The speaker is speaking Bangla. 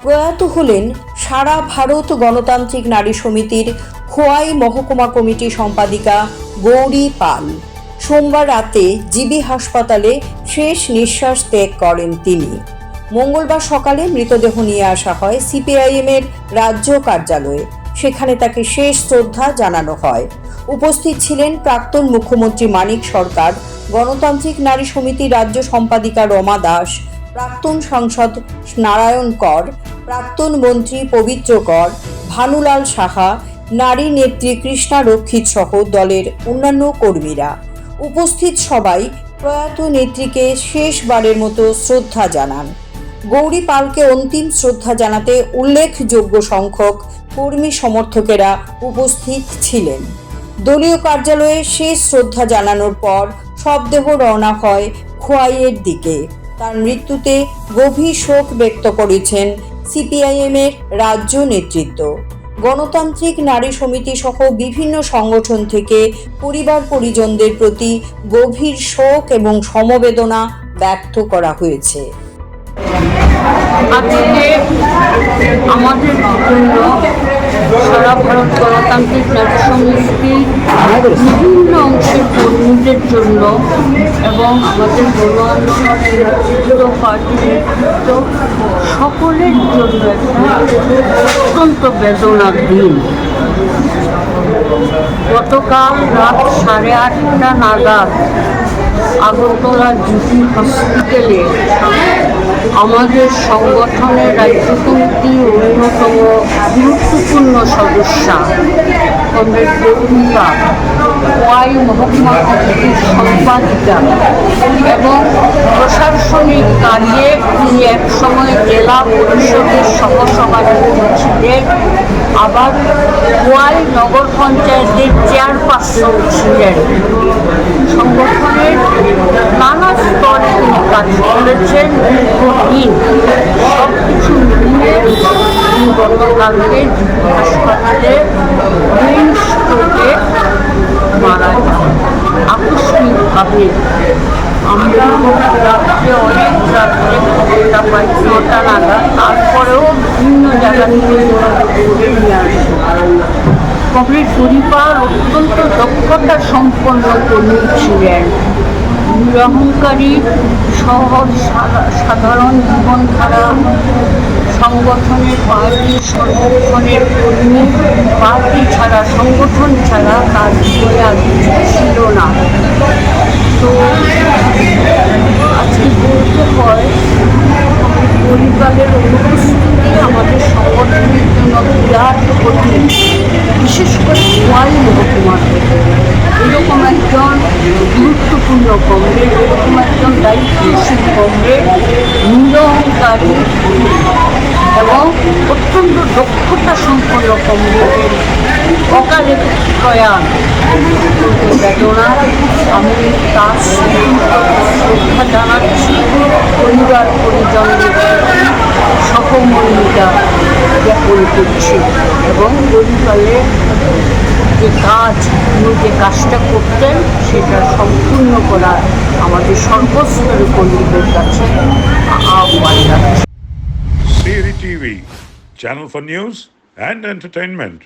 প্রয়াত হলেন সারা ভারত গণতান্ত্রিক নারী সমিতির খোয়াই মহকুমা কমিটি সম্পাদিকা গৌরী পাল। সোমবার রাতে জিবি হাসপাতালে শেষ নিঃশ্বাস ত্যাগ করেন তিনি। মঙ্গলবার সকালে মৃতদেহ নিয়ে আসা হয় সিপিআইএমের রাজ্য কার্যালয়ে। সেখানে তাকে শেষ শ্রদ্ধা জানানো হয়। উপস্থিত ছিলেন প্রাক্তন মুখ্যমন্ত্রী মানিক সরকার, গণতান্ত্রিক নারী সমিতির রাজ্য সম্পাদিকা রমা দাস, প্রাক্তন সাংসদ নারায়ণ কর, প্রাক্তন মন্ত্রী পবিত্র কর, ভানুলাল সাহা, নারী নেত্রী কৃষ্ণা রক্ষিত সহ দলের অন্যান্য কর্মীরা। উপস্থিত সবাই প্রয়াত নেত্রীকে শেষবারের মতো শ্রদ্ধা জানান। গৌরী পালকে অন্তিম শ্রদ্ধা জানাতে উল্লেখযোগ্য সংখ্যক কর্মী সমর্থকেরা উপস্থিত ছিলেন। দলীয় কার্যালয়ে শেষ শ্রদ্ধা জানানোর পর শবদেহ রওনা হয় খোয়াইয়ের দিকে। তার মৃত্যুতে গভীর শোক ব্যক্ত করেছেন সিপিআইএমের রাজ্য নেতৃত্ব। গণতান্ত্রিক নারী সমিতি সহ বিভিন্ন সংগঠন থেকে পরিবার পরিজনদের প্রতি গভীর শোক এবং সমবেদনা ব্যক্ত করা হয়েছে। আজকে আমাদের জন্য সারা ভারত গণতান্ত্রিক নারী সমিতি বিভিন্ন অংশের কর্মীদের জন্য এবং আমাদের গণ আন্দোলনের পার্টির সকলের জন্য একটা অত্যন্ত বেদনার দিন। গতকাল রাত 8:30 নাগাদ আগরতলা জিবি হসপিটালে আমাদের সংগঠনের রাজ্য কমিটির অন্যতম গুরুত্বপূর্ণ সদস্যা কমরেড গৌরী পাল, খোয়াই মহকুমা কমিটির সম্পাদিকা এবং প্রশাসনিক কাজে তিনি একসময় জেলা পরিষদের সহসভাপতি ছিলেন, আবার খোয়াই নগর পঞ্চায়েতের চেয়ারপারসন ছিলেন। সংগঠনের নানা স্তরে তিনি কাজ করেছেন দীর্ঘদিন। সব কিছু মিলিয়ে তিনি গতকালকে হাসপাতালে ব্রেন স্ট্রোকে মারা যান আকস্মিকভাবে। আমরা রাত্রে অনেক রাত্রে খবরটা পাই 9টা নাগাদ, তারপরেও বিভিন্ন জায়গা থেকে নিয়ে আসি। কমরেড গৌরী পাল অত্যন্ত দক্ষতা সম্পন্ন কর্মী ছিলেন। নিরহংকারী, সহজ সাধারণ জীবনধারা, সংগঠনের পার্টির সর্বক্ষণের কর্মী, পার্টি ছাড়া সংগঠন ছাড়া তার জীবনে আর কিছু ছিল না। তো আজকে বলতে হয় গৌরী পালের অনুপস্থিতি আমাদের সংগঠনের জন্য বিরাট কঠিন, বিশেষ করে খোয়াই মহকুমাতে। এরকম একজন গুরুত্বপূর্ণ কমরেড, এরকম একজন দায়িত্বশীল কমরেড, নিরহংকারী এবং অত্যন্ত দক্ষতা সম্পন্ন কমরেডের অকালে প্রয়াণ বেদনা। আমি তার শ্রদ্ধা জানাচ্ছি পরিবার পরিজনদের সহমর্মিতা জ্ঞাপন করছি এবং গৌরী পালের যে কাজ, তিনি যে কাজটা করতেন সেটা সম্পূর্ণ করার আমাদের সর্বস্তরের কর্মীদের কাছে আহ্বান রাখছি। CERI TV, channel for news and entertainment.